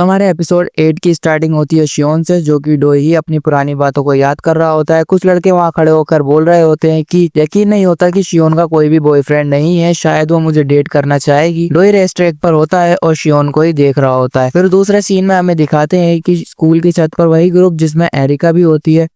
तो हमारे एपिसोड 8 की स्टार्टिंग होती है शियोन से, जो कि डोई ही अपनी पुरानी बातों को याद कर रहा होता है। कुछ लड़के वहाँ खड़े होकर बोल रहे होते हैं कि यकीन नहीं होता कि शियोन का कोई भी बॉयफ्रेंड नहीं है, शायद वो मुझे डेट करना चाहेगी। डोई रेस ट्रैक पर होता है और शियोन को ही देख रहा होता है। फिर दूसरे सीन में हमें दिखाते हैं कि स्कूल की छत पर वही ग्रुप जिसमें एरिका भी होती है,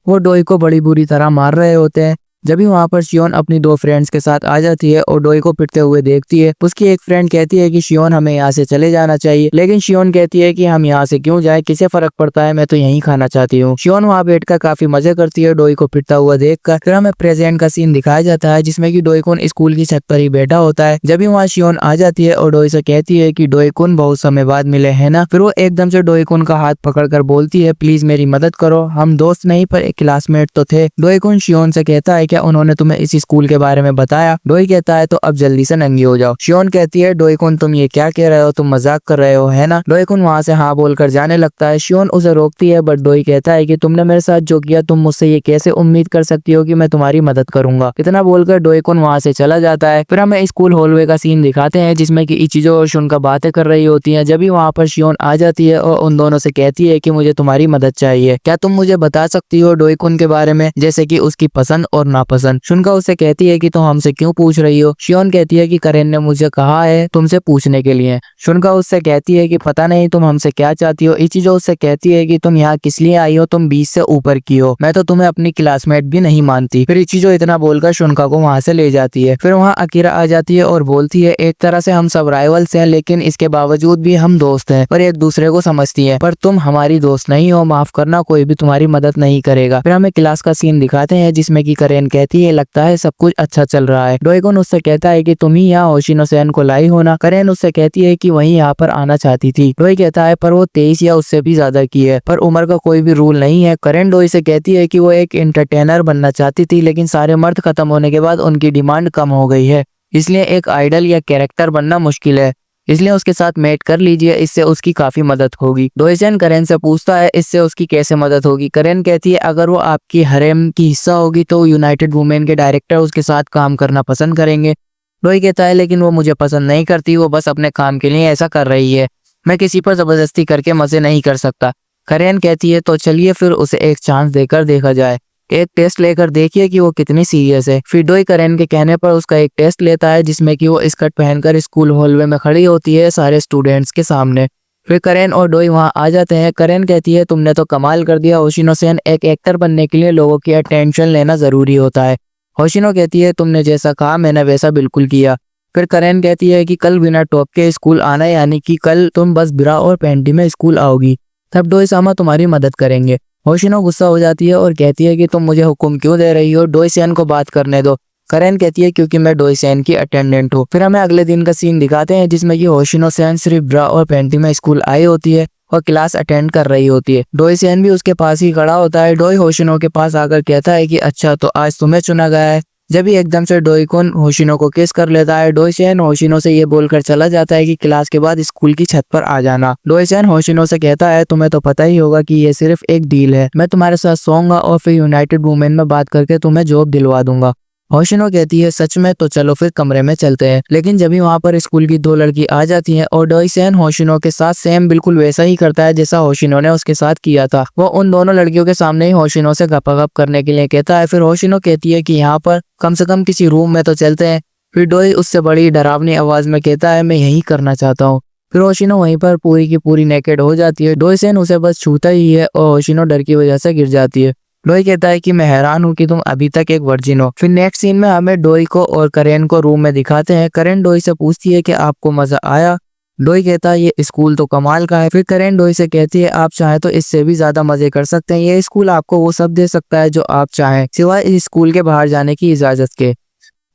वो डोई को बड़ी बुरी तरह मार रहे होते हैं। जब भी वहाँ पर शियोन अपनी दो फ्रेंड्स के साथ आ जाती है और डोई को पिटते हुए देखती है, उसकी एक फ्रेंड कहती है कि शियोन हमें यहाँ से चले जाना चाहिए, लेकिन शियोन कहती है कि हम यहाँ से क्यों जाए, किसे फर्क पड़ता है, मैं तो यहीं खाना चाहती हूँ। शियोन वहाँ बैठकर काफी मजे करती है डोई को पिटता हुआ देखकर। फिर हमें प्रेजेंट का सीन दिखाया जाता है जिसमें कि डोई कुन स्कूल की छत पर ही बैठा होता है। जब भी वहाँ शियोन आ जाती है और डोई से कहती है कि डोई कुन बहुत समय बाद मिले है ना, फिर वो एकदम से डोई कुन का हाथ पकड़कर बोलती है प्लीज मेरी मदद करो, हम दोस्त नहीं पर एक क्लासमेट तो थे। डोई कुन शियोन से कहता है क्या उन्होंने तुम्हें इसी स्कूल के बारे में बताया? डोई कहता है तो अब जल्दी से नंगी हो जाओ। शियोन कहती है डोई कुन तुम ये क्या कह रहे हो, तुम मजाक कर रहे हो है ना। डोई कुन वहाँ से हाँ बोलकर जाने लगता है। शियोन उसे रोकती है बट डोई कहता है कि तुमने मेरे साथ जो किया तुम मुझसे ये कैसे उम्मीद कर सकती हो कि मैं तुम्हारी मदद करूंगा। इतना बोलकर डोई कुन वहाँ से चला जाता है। फिर हमें स्कूल हॉलवे का सीन दिखाते हैं जिसमें कि इचिजो और शुनका बातें कर रही होती है। जब भी वहाँ पर शियोन आ जाती है और उन दोनों से कहती है कि मुझे तुम्हारी मदद चाहिए, क्या तुम मुझे बता सकती हो डोई कुन के बारे में, जैसे कि उसकी पसंद और नापसंद। शुनका उससे कहती है कि तुम हमसे क्यों पूछ रही हो। शियोन कहती है कि करेन ने मुझे कहा है तुमसे पूछने के लिए। शुनका उससे कहती है कि पता नहीं तुम हमसे क्या चाहती हो। इचिजो उससे कहती है कि तुम यहाँ किस लिए आई हो, तुम 20 से ऊपर की हो, मैं तो तुम्हें अपनी क्लासमेट भी नहीं मानती। फिर इचिजो इतना बोलकर शुनका को वहाँ से ले जाती है। फिर वहाँ अकीरा आ जाती है और बोलती है एक तरह से हम सब राइवल्स हैं, लेकिन इसके बावजूद भी हम दोस्त हैं पर एक दूसरे को समझती है, पर तुम हमारी दोस्त नहीं हो, माफ करना, कोई भी तुम्हारी मदद नहीं करेगा। फिर हमें क्लास का सीन दिखाते हैं जिसमें कि करेन कहती है लगता है सब कुछ अच्छा चल रहा है। डोई कुन उससे कहता है कि तुम ही यहाँ होशिनो सेन को लाई हो ना। करेन उससे कहती है कि वही यहाँ पर आना चाहती थी। डोई कहता है पर वो 23 या उससे भी ज्यादा की है, पर उम्र का कोई भी रूल नहीं है। करेन डोई से कहती है कि वो एक एंटरटेनर बनना चाहती थी, लेकिन सारे मर्द खत्म होने के बाद उनकी डिमांड कम हो गई है, इसलिए एक आइडल या कैरेक्टर बनना मुश्किल है, इसलिए उसके साथ मेट कर लीजिए, इससे उसकी काफी मदद होगी। डोईसेन करेन से पूछता है इससे उसकी कैसे मदद होगी। करेन कहती है अगर वो आपकी हरेम की हिस्सा होगी तो यूनाइटेड वुमेन के डायरेक्टर उसके साथ काम करना पसंद करेंगे। डोई कहता है लेकिन वो मुझे पसंद नहीं करती, वो बस अपने काम के लिए ऐसा कर रही है, मैं किसी पर जबरदस्ती करके मजे नहीं कर सकता। करेन कहती है तो चलिए फिर उसे एक चांस देकर देखा जाए, एक टेस्ट लेकर देखिए कि वो कितनी सीरियस है। फिर डोई करेन के कहने पर उसका एक टेस्ट लेता है जिसमें कि वो स्कर्ट पहनकर स्कूल हॉलवे में खड़ी होती है सारे स्टूडेंट्स के सामने। फिर करेन और डोई वहां आ जाते हैं। करेन कहती है तुमने तो कमाल कर दिया होशिनो सेन, एक एक्टर बनने के लिए लोगों की अटेंशन लेना जरूरी होता है। होशिनो कहती है तुमने जैसा कहा मैंने वैसा बिल्कुल किया। फिर करेन कहती है कि कल बिना टॉप के स्कूल आना, यानी कि कल तुम बस ब्रा और पैंटी में स्कूल आओगी, तब डोई सामा तुम्हारी मदद करेंगे। होशिनो गुस्सा हो जाती है और कहती है कि तुम मुझे हुक्म क्यों दे रही हो, डोई सेन को बात करने दो। करेन कहती है क्योंकि मैं डोई सेन की अटेंडेंट हूँ। फिर हमें अगले दिन का सीन दिखाते हैं जिसमें कि होशिनो सेन सिर्फ ब्रा और पैंटी में स्कूल आई होती है और क्लास अटेंड कर रही होती है। डोई सेन भी उसके पास ही खड़ा होता है। डोई होशिनो के पास आकर कहता है कि अच्छा तो आज तुम्हें चुना गया है। जब ही एकदम से डोई कुन होशिनो को किस कर लेता है। डोई सेन होशिनो से ये बोलकर चला जाता है कि क्लास के बाद स्कूल की छत पर आ जाना। डोई सेन होशिनो से कहता है तुम्हें तो पता ही होगा कि ये सिर्फ एक डील है, मैं तुम्हारे साथ सोऊंगा और फिर यूनाइटेड वुमेन में बात करके तुम्हें जॉब दिलवा दूंगा। होशिनो कहती है सच में, तो चलो फिर कमरे में चलते हैं। लेकिन जब भी वहाँ पर स्कूल की दो लड़की आ जाती हैं और डोई सेन होशिनो के साथ सेम बिल्कुल वैसा ही करता है जैसा होशिनो ने उसके साथ किया था। वो उन दोनों लड़कियों के सामने ही होशिनो से गपागप करने के लिए कहता है। फिर होशिनो कहती है कि यहाँ पर कम से कम किसी रूम में तो चलते हैं। फिर डोई उससे बड़ी डरावनी आवाज में कहता है मैं यही करना चाहता हूँ। फिर होशिनो वहीं पर पूरी की पूरी नेकेड हो जाती है। डोई सेन उसे बस छूता ही है और होशिनो डर की वजह से गिर जाती है। डोई कहता है कि मैं हैरान हूँ कि तुम अभी तक एक वर्जिन हो। फिर नेक्स्ट सीन में हमें डोई को और करेन को रूम में दिखाते हैं। करेन डोई से पूछती है कि आपको मजा आया। डोई कहता है ये स्कूल तो कमाल का है। फिर करेन डोई से कहती है आप चाहें तो इससे भी ज्यादा मजे कर सकते हैं, ये स्कूल आपको वो सब दे सकता है जो आप चाहें, सिवाय इस स्कूल के बाहर जाने की इजाजत के।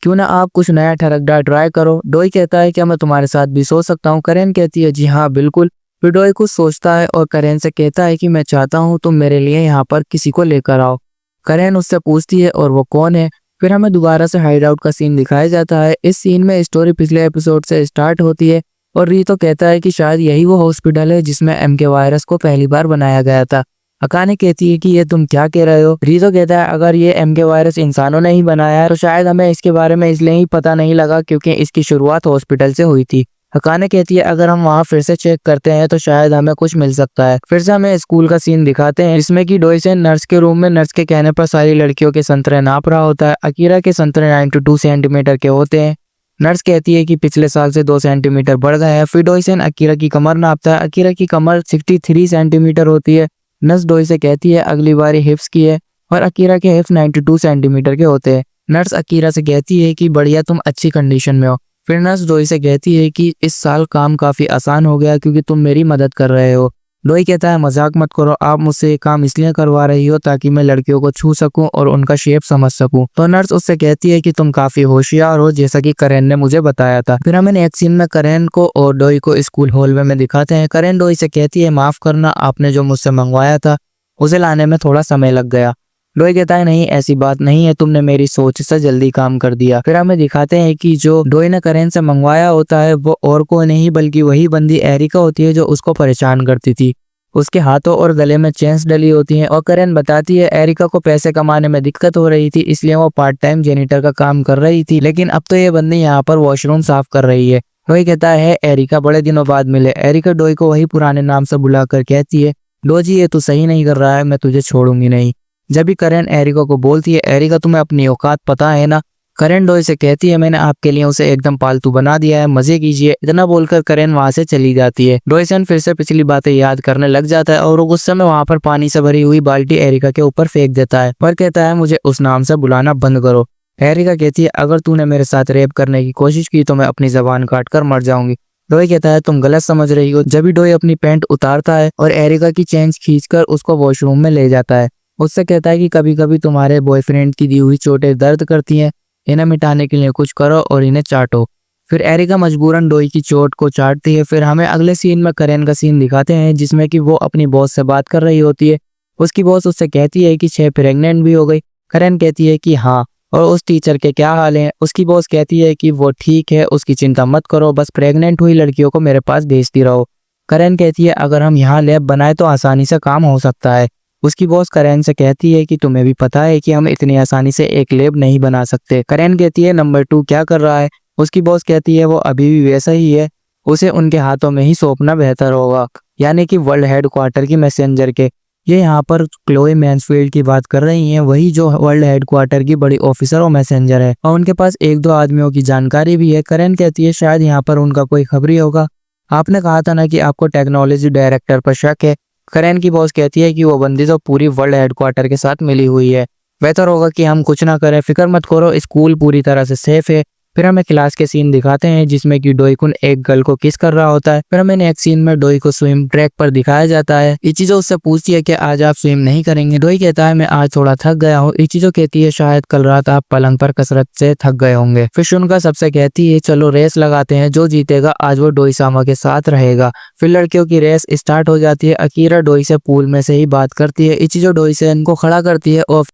क्यों ना आप कुछ नया ठरकदार ट्राई करो। डोई कहता है क्या मैं तुम्हारे साथ भी सो सकता हूँ। करेन कहती है जी हाँ बिल्कुल। फिर डोई कुछ सोचता है और करेन से कहता है कि मैं चाहता हूँ तुम मेरे लिए यहाँ पर किसी को लेकर आओ। करेन उससे पूछती है और वो कौन है। फिर हमें दोबारा से हाइड आउट का सीन दिखाया जाता है। इस सीन में स्टोरी पिछले एपिसोड से स्टार्ट होती है और रीतो कहता है कि शायद यही वो हॉस्पिटल है जिसमें MK वायरस को पहली बार बनाया गया था। अकाने कहती है कि ये तुम क्या कह रहे हो। रीतो कहता है अगर ये MK वायरस इंसानों ने ही बनाया है तो शायद हमें इसके बारे में इसलिए ही पता नहीं लगा क्योंकि इसकी शुरुआत हॉस्पिटल से हुई थी। अकाने कहती है अगर हम वहाँ फिर से चेक करते हैं तो शायद हमें कुछ मिल सकता है। फिर से हमें स्कूल का सीन दिखाते हैं जिसमें कि डोइसेन नर्स के रूम में नर्स के कहने पर सारी लड़कियों के संतरे नाप रहा होता है। अकीरा के संतरे 92 सेंटीमीटर के होते हैं। नर्स कहती है कि पिछले साल से 2 सेंटीमीटर बढ़ गए हैं। फिर डोइसेन अकीरा की कमर नापता है। अकीरा की कमर 63 सेंटीमीटर होती है। नर्स डोई से कहती है अगली बारी हिप्स की है और अकीरा के हिप्स 92 सेंटीमीटर के होते हैं। नर्स अकीरा से कहती है कि बढ़िया, तुम अच्छी कंडीशन में हो। फिर नर्स डोई से कहती है कि इस साल काम काफी आसान हो गया क्योंकि तुम मेरी मदद कर रहे हो। डोई कहता है मजाक मत करो, आप मुझसे ये काम इसलिए करवा रही हो ताकि मैं लड़कियों को छू सकूं और उनका शेप समझ सकूं। तो नर्स उससे कहती है कि तुम काफी होशियार हो, जैसा कि करेन ने मुझे बताया था। फिर हमें नेक्स्ट सीन में करेन को और डोई को स्कूल हॉल में दिखाते हैं। करेन डोई से कहती है माफ करना, आपने जो मुझसे मंगवाया था उसे लाने में थोड़ा समय लग गया। डोई कहता है नहीं, ऐसी बात नहीं है, तुमने मेरी सोच से जल्दी काम कर दिया। फिर हमें दिखाते हैं कि जो डोई ने करेन से मंगवाया होता है वो और कोई नहीं बल्कि वही बंदी एरिका होती है जो उसको परेशान करती थी। उसके हाथों और गले में चेन्स डली होती हैं और करेन बताती है एरिका को पैसे कमाने में दिक्कत हो रही थी, इसलिए वो पार्ट टाइम जेनिटर का काम कर रही थी, लेकिन अब तो ये बंदी यहाँ पर वॉशरूम साफ कर रही है। डोई कहता है एरिका, बड़े दिनों बाद मिले। एरिका डोई को वही पुराने नाम से बुलाकर कहती है डो जी, ये तू सही नहीं कर रहा है, मैं तुझे छोड़ूंगी नहीं। जब भी करेन एरिका को बोलती है एरिका तुम्हें अपनी औकात पता है ना। करेन डोई से कहती है मैंने आपके लिए उसे एकदम पालतू बना दिया है, मजे कीजिए। इतना बोलकर करेन वहां से चली जाती है। डोइसन फिर से पिछली बातें याद करने लग जाता है और वो गुस्से में वहां पर पानी से भरी हुई बाल्टी एरिका के ऊपर फेंक देता है और कहता है मुझे उस नाम से बुलाना बंद करो। एरिका कहती है अगर तूने मेरे साथ रेप करने की कोशिश की तो मैं अपनी जबान काट कर मर जाऊंगी। डोई कहता है तुम गलत समझ रही हो। जब भी डोई अपनी पैंट उतारता है और एरिका की चेन खींचकर उसको वॉशरूम में ले जाता है। उससे कहता है कि कभी कभी तुम्हारे बॉयफ्रेंड की दी हुई चोटें दर्द करती हैं, इन्हें मिटाने के लिए कुछ करो और इन्हें चाटो। फिर एरिका मजबूरन डोई की चोट को चाटती है। फिर हमें अगले सीन में करेन का सीन दिखाते हैं जिसमें कि वो अपनी बॉस से बात कर रही होती है। उसकी बॉस उससे कहती है कि 6 प्रेग्नेंट भी हो गई। करेन कहती है कि हाँ, और उस टीचर के क्या हाल हैं। उसकी बॉस कहती है कि वो ठीक है, उसकी चिंता मत करो, बस प्रेग्नेंट हुई लड़कियों को मेरे पास भेजती रहो। करेन कहती है अगर हम यहाँ लैब बनाए तो आसानी से काम हो सकता है। उसकी बॉस करेन से कहती है कि तुम्हें भी पता है कि हम इतनी आसानी से एक लैब नहीं बना सकते। करेन कहती है नंबर 2 क्या कर रहा है। उसकी बॉस कहती है वो अभी भी वैसा ही है, उसे उनके हाथों में ही सौंपना बेहतर होगा, यानी कि वर्ल्ड हेडक्वार्टर की मैसेंजर के। ये यहाँ पर क्लोई मैन्सफील्ड की बात कर रही हैं, वही जो वर्ल्ड हेडक्वार्टर की बड़ी ऑफिसर और मैसेंजर है, और उनके पास 1-2 आदमियों की जानकारी भी है। करेन कहती है शायद यहाँ पर उनका कोई खबरी होगा। आपने कहा था ना कि आपको टेक्नोलॉजी डायरेक्टर पर शक है। करेन की बॉस कहती है कि वो बंदी तो पूरी वर्ल्ड हेडक्वार्टर के साथ मिली हुई है, बेहतर होगा कि हम कुछ ना करें, फिक्र मत करो, स्कूल पूरी तरह से सेफ है। फिर हमें क्लास के सीन दिखाते हैं जिसमें कि डोईकुन एक गर्ल को किस कर रहा होता है। फिर हमें नेक्स्ट सीन में डोई को स्विम ट्रैक पर दिखाया जाता है। इचिजो उससे पूछती है कि आज आप स्विम नहीं करेंगे। डोई कहता है मैं आज थोड़ा थक गया हूँ। इचिजो कहती है शायद कल रात आप पलंग पर कसरत से थक गए होंगे। फिर शुनका सबसे कहती है चलो रेस लगाते हैं, जो जीतेगा आज वो डोईसामा के साथ रहेगा। फिर लड़कियों की रेस स्टार्ट हो जाती है। अकीरा डोई से पूल में से ही बात करती है। इचिजो डोई से इनको खड़ा करती है और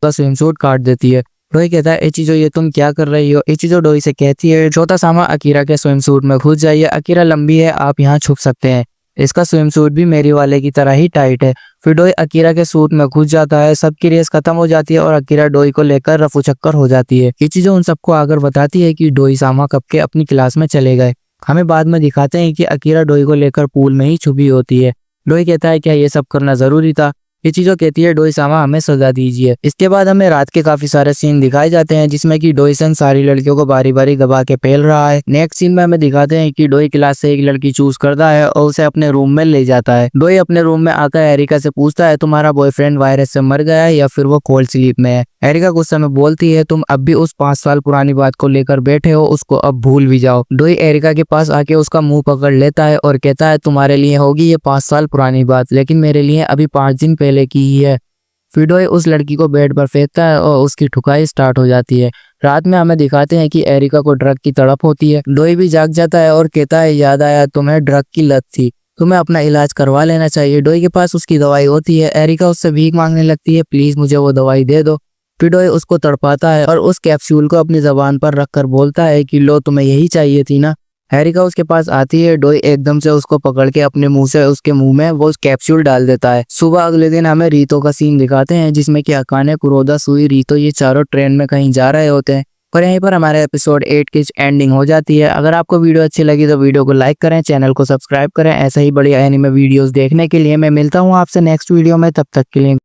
स्विम सूट काट देती है। डोई कहता है इचिजो ये तुम क्या कर रही हो। इचिजो डोई से कहती है छोटा सामा अकीरा के स्विम सूट में घुस जाइए, अकीरा लंबी है, आप यहाँ छुप सकते हैं, इसका स्विम सूट भी मेरी वाले की तरह ही टाइट है। फिर डोई अकीरा के सूट में घुस जाता है। सबकी रेस खत्म हो जाती है और अकीरा डोई को लेकर रफू चक्कर हो जाती है। इचिजो उन सबको आकर बताती है कि डोई सामा कब के अपनी क्लास में चले गए। हमें बाद में दिखाते हैं कि अकीरा डोई को लेकर पूल में ही छुपी होती है। डोई कहता है क्या ये सब करना जरूरी था। ये चीजों कहती है डोई सामा हमें सजा दीजिए। इसके बाद हमें रात के काफी सारे सीन दिखाए जाते हैं जिसमें कि डोईसन सारी लड़कियों को बारी बारी दबा के पेल रहा है। नेक्स्ट सीन में हमें दिखाते हैं कि डोई क्लास से एक लड़की चूज करता है और उसे अपने रूम में ले जाता है। डोई अपने रूम में आकर एरिका से पूछता है तुम्हारा बॉयफ्रेंड वायरस से मर गया है या फिर वो कोल्ड स्लीप में है। एरिका गुस्से में बोलती है तुम अब भी उस 5 साल पुरानी बात को लेकर बैठे हो, उसको अब भूल भी जाओ। डोई एरिका के पास आके उसका मुंह पकड़ लेता है और कहता है तुम्हारे लिए होगी ये 5 साल पुरानी बात, लेकिन मेरे लिए अभी 5 दिन पहले की ही है। फिर डोई उस लड़की को बेड पर फेंकता है और उसकी ठुकाई स्टार्ट हो जाती है। रात में हमें दिखाते हैं कि एरिका को ड्रग की तड़प होती है। डोई भी जाग जाता है और कहता है याद आया तुम्हें ड्रग की लत थी, तुम्हें अपना इलाज करवा लेना चाहिए। डोई के पास उसकी दवाई होती है। एरिका उससे भीख मांगने लगती है प्लीज मुझे वो दवाई दे दो। फिर डोई उसको तड़पाता है और उस कैप्सूल को अपनी जबान पर रखकर बोलता है कि लो तुम्हें यही चाहिए थी ना। एरिका उसके पास आती है। डोई एकदम से उसको पकड़ के अपने मुंह से उसके मुंह में वो कैप्सूल डाल देता है। सुबह अगले दिन हमें रीतो का सीन दिखाते हैं जिसमें कि अकाने, कुरोदा, सुई, रीतो ये चारों ट्रेन में कहीं जा रहे होते हैं। और यहीं पर हमारे एपिसोड 8 की एंडिंग हो जाती है। अगर आपको वीडियो अच्छी लगी तो वीडियो को लाइक करें, चैनल को सब्सक्राइब करें। ऐसा ही बढ़िया एनिमे वीडियोस देखने के लिए मैं मिलता हूँ आपसे नेक्स्ट वीडियो में, तब तक के लिए।